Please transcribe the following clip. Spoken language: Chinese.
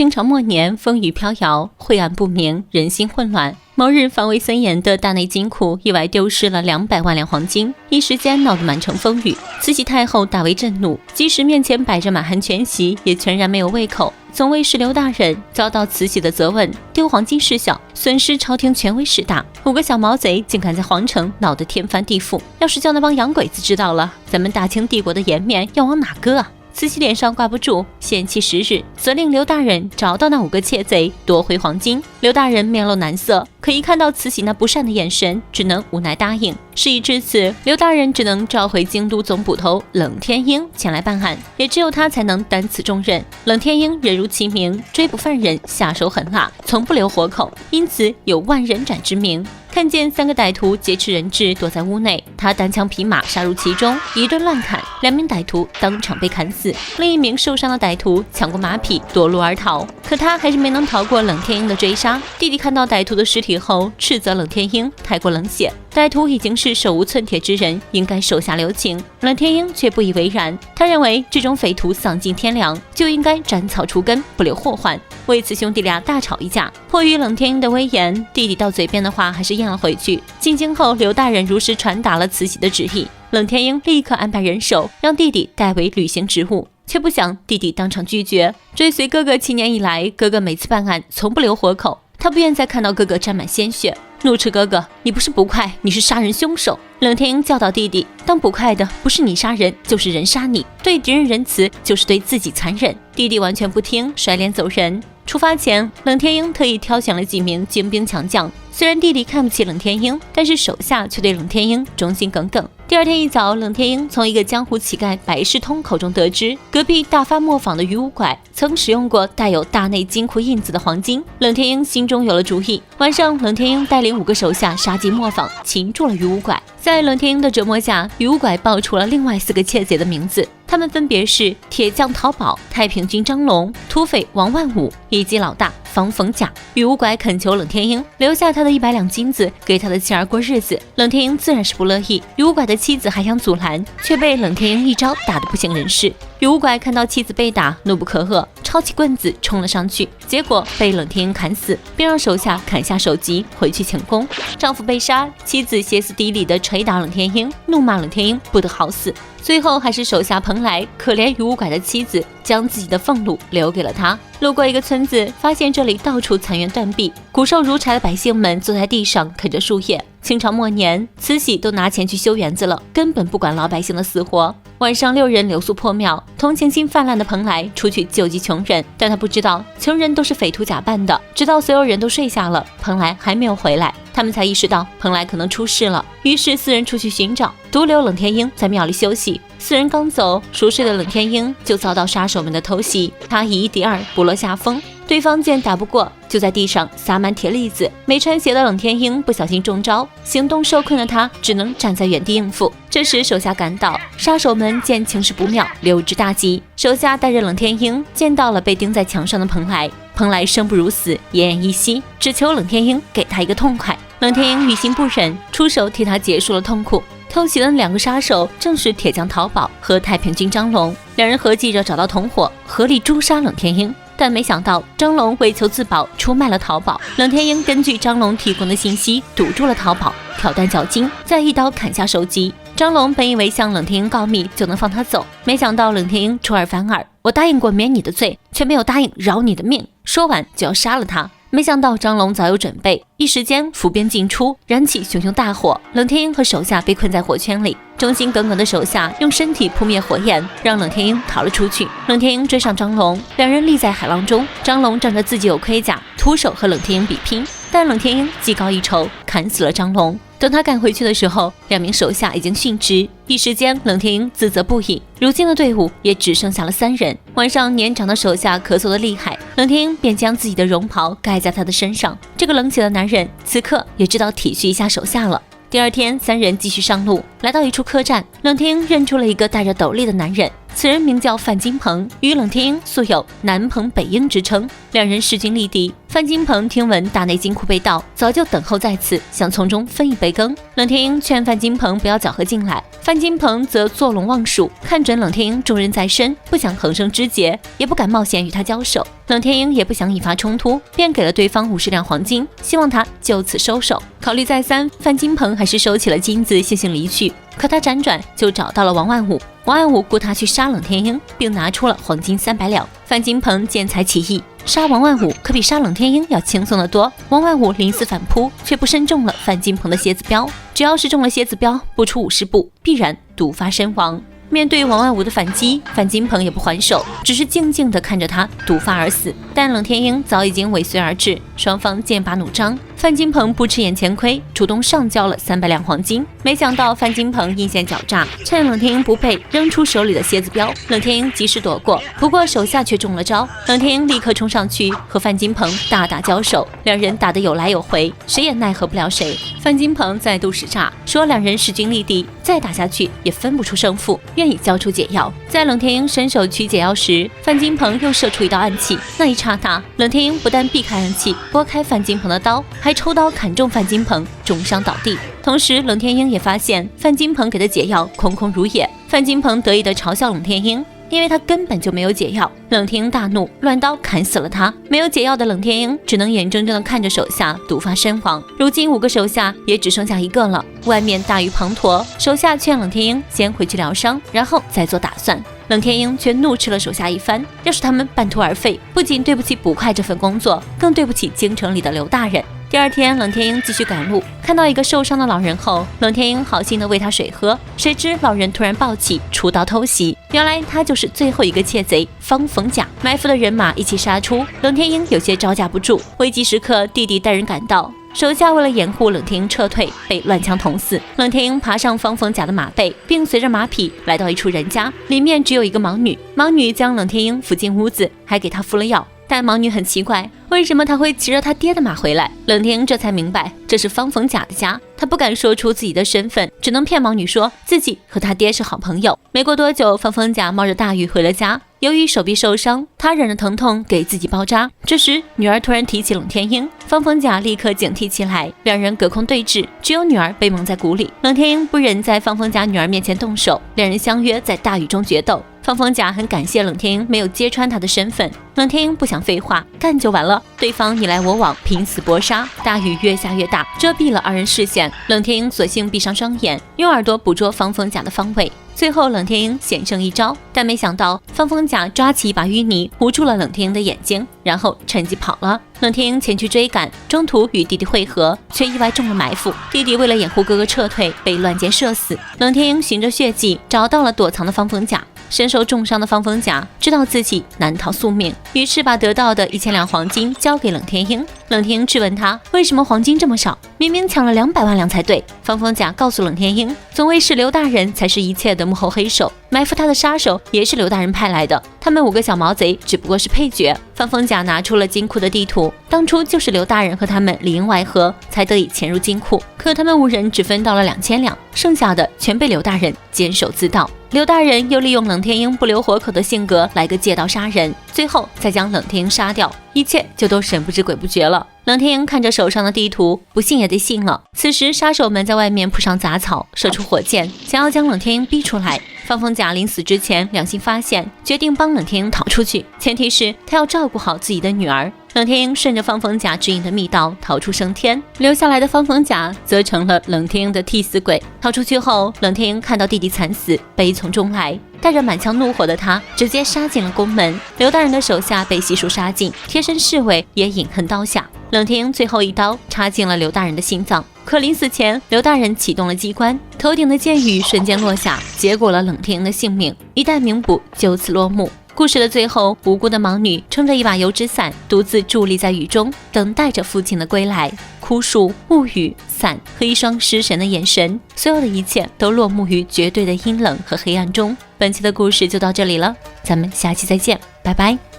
清朝末年，风雨飘摇，晦暗不明，人心混乱。某日，防卫森严的大内金库意外丢失了200万两黄金，一时间闹得满城风雨。慈禧太后大为震怒，即使面前摆着满汉全席，也全然没有胃口。总卫士刘大人遭到慈禧的责问，丢黄金事小，损失朝廷权威势大。5个小毛贼竟敢在皇城闹得天翻地覆，要是叫那帮洋鬼子知道了，咱们大清帝国的颜面要往哪搁啊？慈禧脸上挂不住，限期10日，责令刘大人找到那5个窃贼，夺回黄金。刘大人面露难色，可一看到慈禧那不善的眼神，只能无奈答应。事已至此，刘大人只能召回京都总捕头冷天鹰前来办案，也只有他才能担此重任。冷天鹰人如其名，追捕犯人下手狠辣，从不留活口，因此有万人斩之名。看见3个歹徒劫持人质躲在屋内，他单枪匹马杀入其中，一顿乱砍，2名歹徒当场被砍死，另1名受伤的歹徒抢过马匹夺路而逃，可他还是没能逃过冷天鹰的追杀。弟弟看到歹徒的尸体后，斥责冷天鹰太过冷血，歹徒已经是手无寸铁之人，应该手下留情。冷天鹰却不以为然，他认为这种匪徒丧尽天良，就应该斩草除根，不留祸患。为此兄弟俩大吵一架，迫于冷天鹰的威严，弟弟到嘴边的话还是咽了回去。进京后，刘大人如实传达了慈禧的旨意，冷天鹰立刻安排人手让弟弟代为履行职务，却不想弟弟当场拒绝。追随哥哥7年以来，哥哥每次办案从不留活口，他不愿再看到哥哥沾满鲜血，怒斥哥哥：“你不是捕快，你是杀人凶手！”冷天鹰教导弟弟，当捕快的不是你杀人，就是人杀你，对敌人仁慈就是对自己残忍。弟弟完全不听，甩脸走人。出发前，冷天鹰特意挑选了几名精兵强将，虽然弟弟看不起冷天鹰，但是手下却对冷天鹰忠心耿耿。第2天一早，冷天鹰从一个江湖乞丐白世通口中得知，隔壁大发磨坊的鱼五拐曾使用过带有大内金库印子的黄金。冷天鹰心中有了主意，晚上冷天鹰带领5个手下杀进磨坊，擒住了鱼五拐。在冷天鹰的折磨下，鱼五拐爆出了另外4个窃贼的名字，他们分别是铁匠陶宝、太平军张龙、土匪王万武以及老大方逢甲。鱼五拐恳求冷天鹰留下他的100两金子给他的妻儿过日子，冷天鹰自然是不乐意。鱼五拐的妻子还想阻拦，却被冷天鹰一招打得不省人事。鱼五拐看到妻子被打，怒不可遏，抄起棍子冲了上去，结果被冷天鹰砍死，并让手下砍下首级回去请功。丈夫被杀，妻子歇斯底里地捶打冷天鹰，怒骂冷天鹰不得好死。最后还是手下蓬莱可怜鱼五拐的妻子，将自己的俸禄留给了他。路过一个村子，发现这里到处残垣断壁，骨瘦如柴的百姓们坐在地上啃着树叶。清朝末年，慈禧都拿钱去修园子了，根本不管老百姓的死活。晚上6人留宿破庙，同情心泛滥的蓬莱出去救济穷人，但他不知道穷人都是匪徒假扮的。直到所有人都睡下了，蓬莱还没有回来，他们才意识到蓬莱可能出事了。于是4人出去寻找，独留冷天鹰在庙里休息。4人刚走，熟睡的冷天鹰就遭到杀手们的偷袭，他以1敌2，不落下风。对方见打不过，就在地上撒满铁粒子。没穿鞋的冷天鹰不小心中招，行动受困的他只能站在原地应付。这时手下赶到，杀手们见情势不妙，溜之大吉。手下带着冷天鹰见到了被钉在墙上的蓬莱，蓬莱生不如死，奄奄一息，只求冷天鹰给他一个痛快。冷天鹰于心不忍，出手替他结束了痛苦。偷袭的2个杀手正是铁匠陶宝和太平军张龙，2人合计着找到同伙，合力诛杀冷天鹰。但没想到张龙为求自保出卖了陶宝，冷天鹰根据张龙提供的信息堵住了陶宝，挑断脚筋，再一刀砍下首级。张龙本以为向冷天鹰告密就能放他走，没想到冷天鹰出尔反尔，我答应过免你的罪，却没有答应饶你的命。说完就要杀了他。没想到张龙早有准备，一时间伏兵尽出，燃起熊熊大火。冷天鹰和手下被困在火圈里，忠心耿耿的手下用身体扑灭火焰，让冷天鹰逃了出去。冷天鹰追上张龙，2人立在海浪中。张龙仗着自己有盔甲，徒手和冷天鹰比拼，但冷天鹰技高一筹，砍死了张龙。等他赶回去的时候，2名手下已经殉职。一时间冷天鹰自责不已，如今的队伍也只剩下了3人。晚上年长的手下咳嗽的厉害，冷天鹰便将自己的绒袍盖在他的身上。这个冷血的男人此刻也知道体恤一下手下了。第2天，3人继续上路，来到一处客栈，冷天鹰认出了一个戴着斗笠的男人，此人名叫范金鹏，与冷天鹰素有南彭北鹰之称，两人势均力敌。范金鹏听闻大内金库被盗，早就等候在此，想从中分一杯羹。冷天鹰劝范金鹏不要搅和进来，范金鹏则坐龙望蜀，看准冷天鹰重任在身，不想横生枝节，也不敢冒险与他交手。冷天鹰也不想引发冲突，便给了对方50两黄金，希望他就此收手。考虑再三，范金鹏还是收起了金子，悻悻离去。可他辗转就找到了王万武，王万武雇他去杀冷天鹰，并拿出了黄金300两。范金鹏见财起意，杀王万武可比杀冷天鹰要轻松得多。王万武临死反扑，却不慎中了范金鹏的蝎子镖，只要是中了蝎子镖，不出50步，必然毒发身亡。面对王万武的反击，范金鹏也不还手，只是静静地看着他毒发而死。但冷天鹰早已经尾随而至，双方剑拔弩张。范金鹏不吃眼前亏，主动上交了300两黄金。没想到范金鹏阴险狡诈，趁冷天鹰不备，扔出手里的蝎子镖。冷天鹰及时躲过，不过手下却中了招。冷天鹰立刻冲上去和范金鹏大打交手，两人打得有来有回，谁也奈何不了谁。范金鹏再度使诈，说两人势均力敌，再打下去也分不出胜负，愿意交出解药。在冷天鹰伸手取解药时，范金鹏又射出一道暗器。那一刹那，冷天鹰不但避开暗器，拨开范金鹏的刀，还抽刀砍中范金鹏，重伤倒地。同时，冷天鹰也发现范金鹏给的解药空空如也。范金鹏得意地嘲笑冷天鹰，因为他根本就没有解药。冷天鹰大怒，乱刀砍死了他。没有解药的冷天鹰只能眼睁睁地看着手下毒发身亡。如今5个手下也只剩下1个了，外面大雨滂沱。手下劝冷天鹰先回去疗伤，然后再做打算。冷天鹰却怒斥了手下一番，要是他们半途而废，不仅对不起捕快这份工作，更对不起京城里的刘大人。第二天，冷天鹰继续赶路，看到一个受伤的老人后，冷天鹰好心地喂他水喝，谁知老人突然暴起，出刀偷袭。原来他就是最后一个窃贼方逢甲，埋伏的人马一起杀出。冷天鹰有些招架不住，危急时刻，弟弟带人赶到。手下为了掩护冷天鹰撤退，被乱枪捅死。冷天鹰爬上方逢甲的马背，并随着马匹来到一处人家，里面只有一个盲女。盲女将冷天鹰扶进屋子，还给他敷了药。但盲女很奇怪，为什么他会骑着他爹的马回来？冷天鹰这才明白，这是方逢甲的家。他不敢说出自己的身份，只能骗盲女说自己和他爹是好朋友。没过多久，方逢甲冒着大雨回了家。由于手臂受伤，他忍着疼痛给自己包扎。这时，女儿突然提起冷天鹰，方逢甲立刻警惕起来，两人隔空对峙，只有女儿被蒙在鼓里。冷天鹰不忍在方逢甲女儿面前动手，两人相约在大雨中决斗。方逢甲很感谢冷天鹰没有揭穿他的身份，冷天鹰不想废话，干就完了。对方你来我往，拼死搏杀，大雨越下越大，遮蔽了二人视线。冷天鹰索性闭上双眼，用耳朵捕捉方逢甲的方位。最后冷天鹰险胜一招，但没想到方逢甲抓起一把淤泥糊住了冷天鹰的眼睛，然后趁机跑了。冷天鹰前去追赶，中途与弟弟会合，却意外中了埋伏。弟弟为了掩护哥哥撤退，被乱箭射死。冷天鹰循着血迹找到了躲藏的方逢甲。身受重伤的方逢甲知道自己难逃宿命，于是把得到的1000两黄金交给冷天鹰。冷天鹰质问他为什么黄金这么少，明明抢了200万两才对。方逢甲告诉冷天鹰，总尉是刘大人才是一切的幕后黑手，埋伏他的杀手也是刘大人派来的，他们5个小毛贼只不过是配角。方逢甲拿出了金库的地图，当初就是刘大人和他们里应外合，才得以潜入金库。可他们5人只分到了2000两，剩下的全被刘大人监守自盗。刘大人又利用冷天鹰不留活口的性格来个借刀杀人，最后再将冷天鹰杀掉，一切就都神不知鬼不觉了。冷天鹰看着手上的地图，不信也得信了。此时杀手们在外面铺上杂草，射出火箭，想要将冷天鹰逼出来。方逢甲临死之前良心发现，决定帮冷天鹰逃出去，前提是他要照顾好自己的女儿。冷天鹰顺着方逢甲指引的密道逃出升天，留下来的方逢甲则成了冷天鹰的替死鬼。逃出去后，冷天鹰看到弟弟惨死，悲从中来，带着满腔怒火的他直接杀进了宫门。刘大人的手下被悉数杀尽，贴身侍卫也饮恨刀下。冷天鹰最后一刀插进了刘大人的心脏，可临死前，刘大人启动了机关，头顶的箭雨瞬间落下，结果了冷天鹰的性命，一代名捕就此落幕。故事的最后，无辜的盲女撑着一把油纸伞，独自伫立在雨中，等待着父亲的归来。枯树、雾雨、伞和一双失神的眼神，所有的一切都落幕于绝对的阴冷和黑暗中。本期的故事就到这里了，咱们下期再见，拜拜。